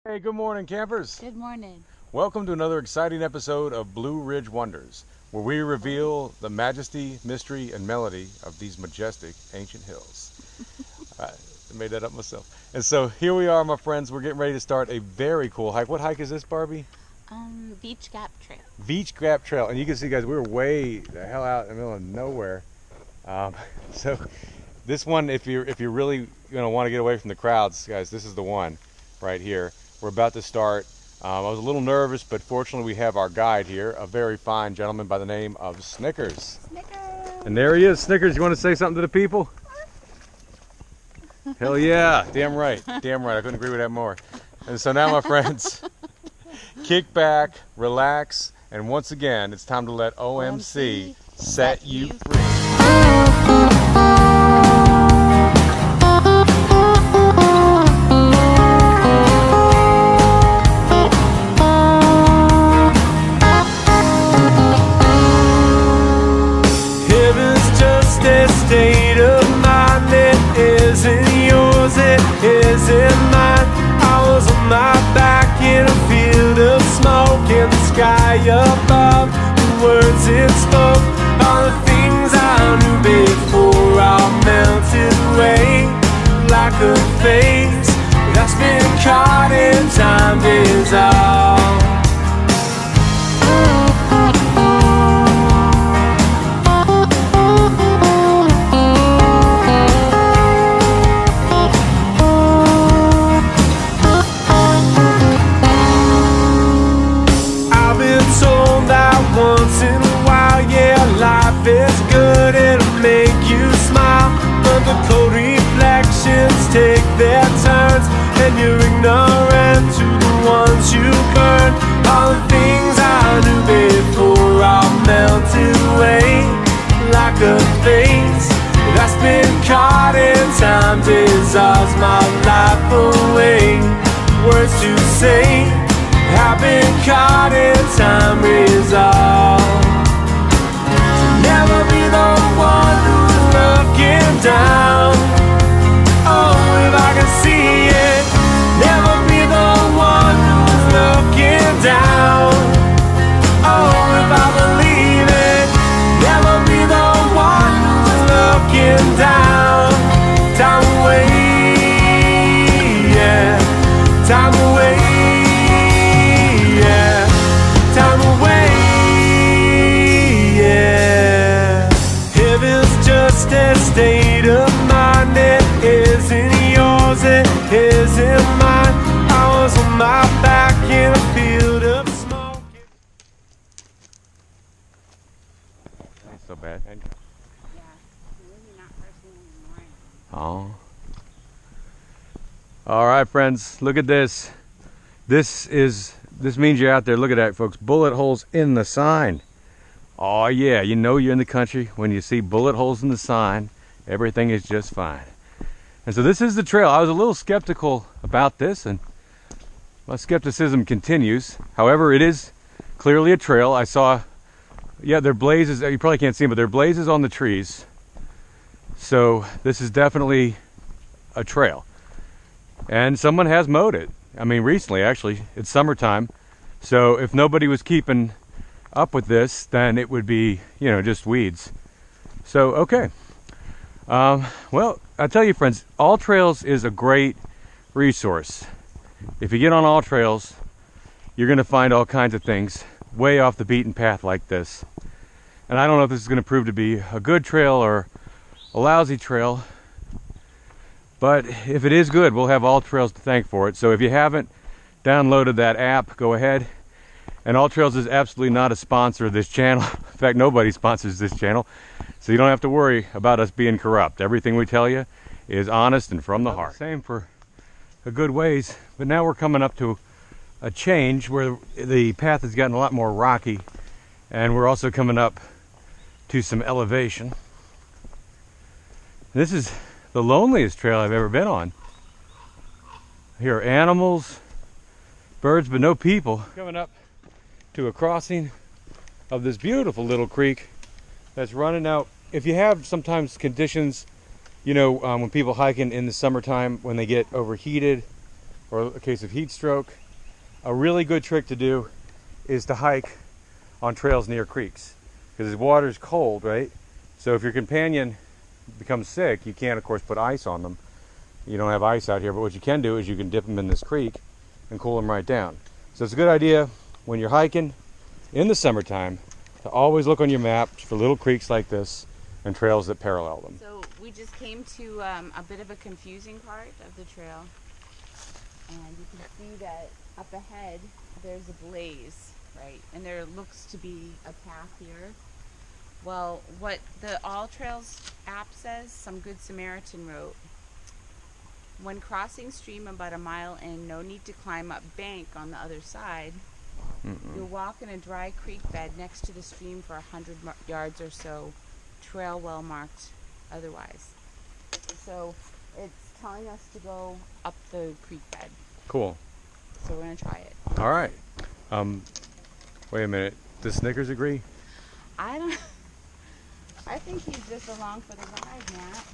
Hey, good morning, campers. Good morning. Welcome to another exciting episode of Blue Ridge Wonders, where we reveal the majesty, mystery, and melody of these majestic ancient hills. I made that up myself. And so here we are, my friends. We're getting ready to start a very cool hike. What hike is this, Barbie? Beach Gap Trail. Beach Gap Trail. And you can see, guys, we were way the hell out in the middle of nowhere. So this one, if you're really want to get away from the crowds, guys, this is the one right here. We're about to start. I was a little nervous, but fortunately we have our guide here, a very fine gentleman by the name of Snickers. Snickers! And there he is. Snickers, you want to say something to the people? Hell yeah. Damn right. Damn right. I couldn't agree with that more. And so now, my friends, kick back, relax, and once again, it's time to let OMC set you free. State of mind, it isn't yours, it isn't mine. I was on my back in a field of smoke, in the sky above, the words it spoke, all the things I knew before all melted away like a face that's been caught in time dissolved. Once in a while, yeah, life is good, it'll make you smile, but the cold reflections take their turns, and you're ignorant to the ones you burn. All the things I knew before all melted away like a face that's been caught in time dissolves my life away. Words to say have been caught in time resolved. To never be the one who's looking down. Oh, if I can see it, never be the one who's looking down. Oh, if I believe it, never be the one who's looking down. Time away, yeah, time away. Time away, yeah. Heaven's just a state of mind. It isn't yours, it isn't mine. I was on my back in a field of smoke. Ain't so bad. Yeah, maybe not first thing in the morning. Oh. All right, friends, look at this. This means you're out there. Look at that, folks. Bullet holes in the sign. Oh, yeah. You know you're in the country when you see bullet holes in the sign. Everything is just fine. And so this is the trail. I was a little skeptical about this, and my skepticism continues. However, it is clearly a trail. I saw, yeah, there are blazes. You probably can't see them, but there are blazes on the trees. So this is definitely a trail. And someone has mowed it. I mean, recently, actually. It's summertime. So if nobody was keeping up with this, then it would be, just weeds. So, okay. Well, I tell you, friends, All Trails is a great resource. If you get on All Trails, you're going to find all kinds of things way off the beaten path like this. And I don't know if this is going to prove to be a good trail or a lousy trail. But if it is good, we'll have All Trails to thank for it. So if you haven't downloaded that app, go ahead. And All Trails is absolutely not a sponsor of this channel. In fact, nobody sponsors this channel. So you don't have to worry about us being corrupt. Everything we tell you is honest and from the heart. Same for a good ways. But now we're coming up to a change where the path has gotten a lot more rocky. And we're also coming up to some elevation. This is the loneliest trail I've ever been on. Here are animals, birds, but no people. Coming up to a crossing of this beautiful little creek that's running out. If you have sometimes conditions, when people hiking in the summertime, when they get overheated or a case of heat stroke, a really good trick to do is to hike on trails near creeks, because the water's cold, right? So if your companion becomes sick, you can't, of course, put ice on them. You don't have ice out here, but what you can do is you can dip them in this creek and cool them right down. So it's a good idea when you're hiking in the summertime to always look on your map for little creeks like this and trails that parallel them. So we just came to a bit of a confusing part of the trail, and you can see that up ahead there's a blaze, right? And there looks to be a path here. Well, what the All Trails app says, some Good Samaritan wrote, when crossing stream about a mile in, no need to climb up bank on the other side. You'll walk in a dry creek bed next to the stream for 100 yards or so, trail well marked otherwise. So it's telling us to go up the creek bed. Cool. So we're gonna try it. All right. Wait a minute. Does Snickers agree? I think he's just along for the ride, Matt.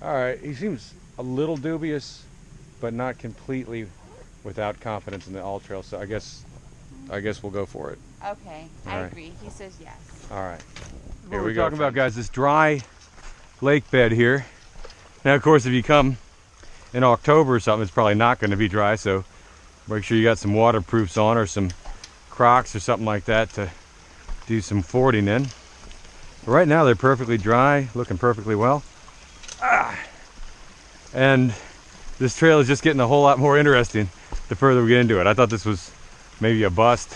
All right. He seems a little dubious, but not completely without confidence in the All Trail. So I guess we'll go for it. Okay, All I right. agree. He says yes. All right. Here Here we we go, talking about, guys, this dry lake bed here. Now, of course, if you come in October or something, it's probably not going to be dry. So make sure you got some waterproofs on or some Crocs or something like that to do some fording in. But right now, they're perfectly dry, looking perfectly well. And this trail is just getting a whole lot more interesting the further we get into it. I thought this was maybe a bust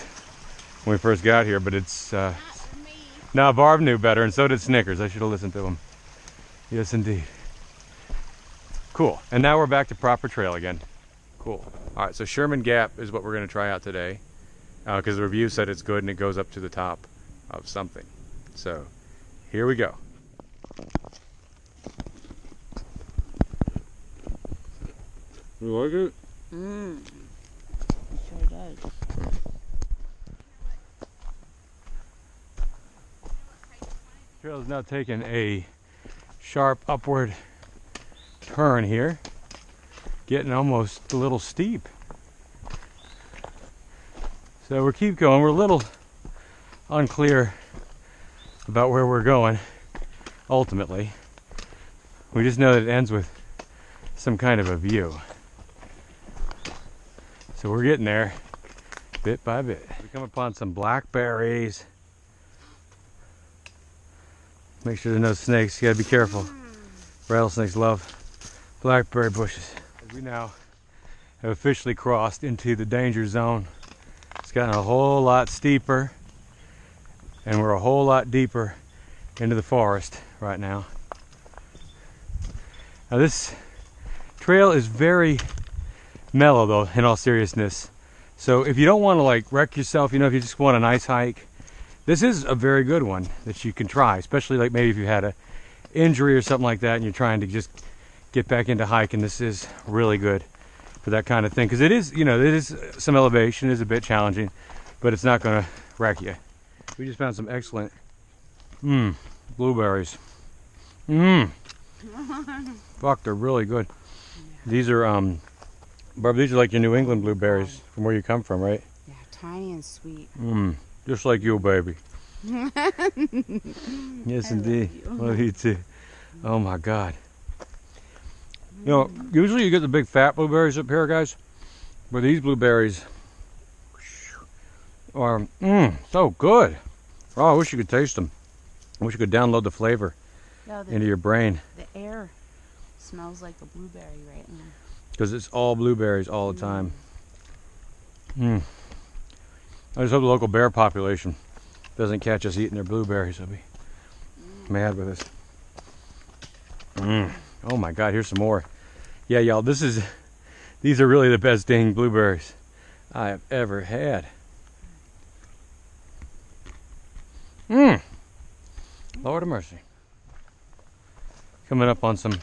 when we first got here, but it's Not for me. no, Barb knew better, and so did Snickers. I should have listened to him. Yes, indeed. Cool. And now we're back to proper trail again. Cool. All right, so Sherman Gap is what we're going to try out today, because the review said it's good and it goes up to the top of something. So here we go. You like it? It sure does. Trail is now taking a sharp upward turn here, getting almost a little steep. So we'll keep going. We're a little unclear about where we're going ultimately. We just know that it ends with some kind of a view. So we're getting there bit by bit. We come upon some blackberries. Make sure there's no snakes. You gotta be careful. Rattlesnakes love blackberry bushes. We now have officially crossed into the danger zone. It's gotten a whole lot steeper, and we're a whole lot deeper into the forest right now. Now this trail is very mellow though, in all seriousness. So if you don't want to like wreck yourself, you know, if you just want a nice hike, this is a very good one that you can try, especially like maybe if you had a injury or something like that and you're trying to just get back into hiking. This is really good for that kind of thing, because it is, you know, it is some elevation, it is a bit challenging, but it's not going to wreck you. We just found some excellent blueberries. Fuck, they're really good. These are Barb, these are like your New England blueberries from where you come from, right? Yeah, tiny and sweet. Just like you, baby. Yes, indeed. Love you too. Oh my God. You know, usually you get the big fat blueberries up here, guys, but these blueberries are so good. Oh, I wish you could taste them. I wish you could download the flavor into your brain. The air smells like a blueberry right now. Because it's all blueberries all the time. I just hope the local bear population doesn't catch us eating their blueberries. They'll be mad with us. Oh my God, here's some more. Yeah, y'all, these are really the best dang blueberries I have ever had. Lord of mercy. Coming up on some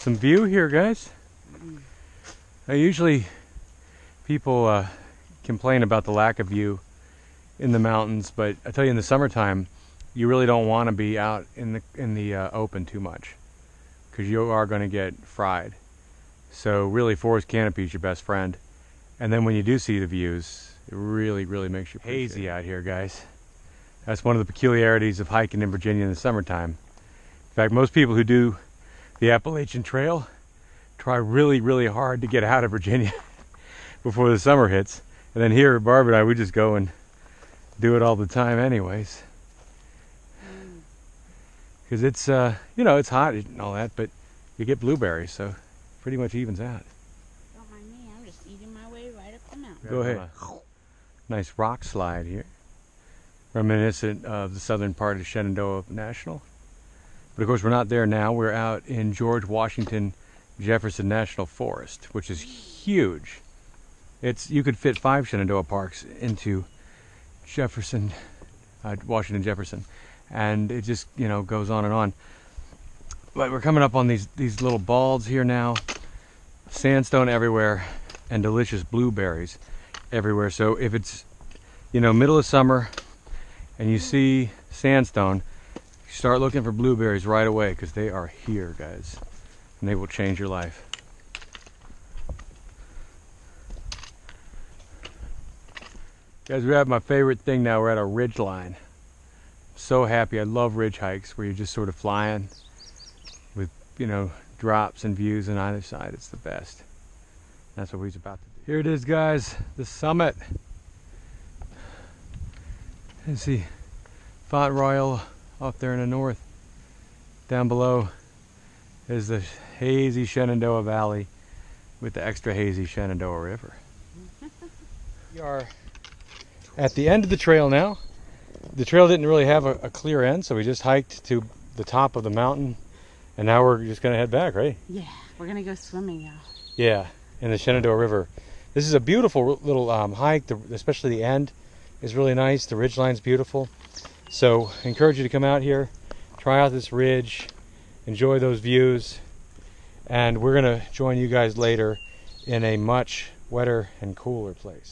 view here, guys. Now, usually people complain about the lack of view in the mountains, but I tell you, in the summertime, you really don't want to be out in the open too much, because you are going to get fried. So really, forest canopy is your best friend. And then when you do see the views, it really, really makes you hazy out here, guys. That's one of the peculiarities of hiking in Virginia in the summertime. In fact, most people who do the Appalachian Trail try really, really hard to get out of Virginia before the summer hits. And then here, Barb and I, we just go and do it all the time anyways. Because it's, you know, it's hot and all that, but you get blueberries, so it pretty much evens out. Don't mind me, I'm just eating my way right up the mountain. Go ahead. Nice rock slide here. Reminiscent of the southern part of Shenandoah National. But of course we're not there now. We're out in George Washington Jefferson National Forest, which is huge. You could fit 5 Shenandoah parks into Jefferson, Washington Jefferson, and it just, you know, goes on and on. But we're coming up on these little balds here now, sandstone everywhere, and delicious blueberries everywhere. So if it's, you know, middle of summer and you see sandstone, start looking for blueberries right away, because they are here, guys, and they will change your life. Guys, we have my favorite thing now. We're at a ridge line. So happy. I love ridge hikes where you're just sort of flying with, you know, drops and views on either side. It's the best. That's what we're about to do. Here it is, guys, the summit. You see Font Royal off there in the north. Down below is the hazy Shenandoah Valley with the extra hazy Shenandoah River. We are at the end of the trail now. The trail didn't really have a clear end, so we just hiked to the top of the mountain, and now we're just gonna head back, right? Yeah, we're gonna go swimming now. Yeah, in the Shenandoah River. This is a beautiful little hike, especially the end is really nice. The ridgeline's beautiful. So I encourage you to come out here, try out this ridge, enjoy those views, and we're gonna join you guys later in a much wetter and cooler place.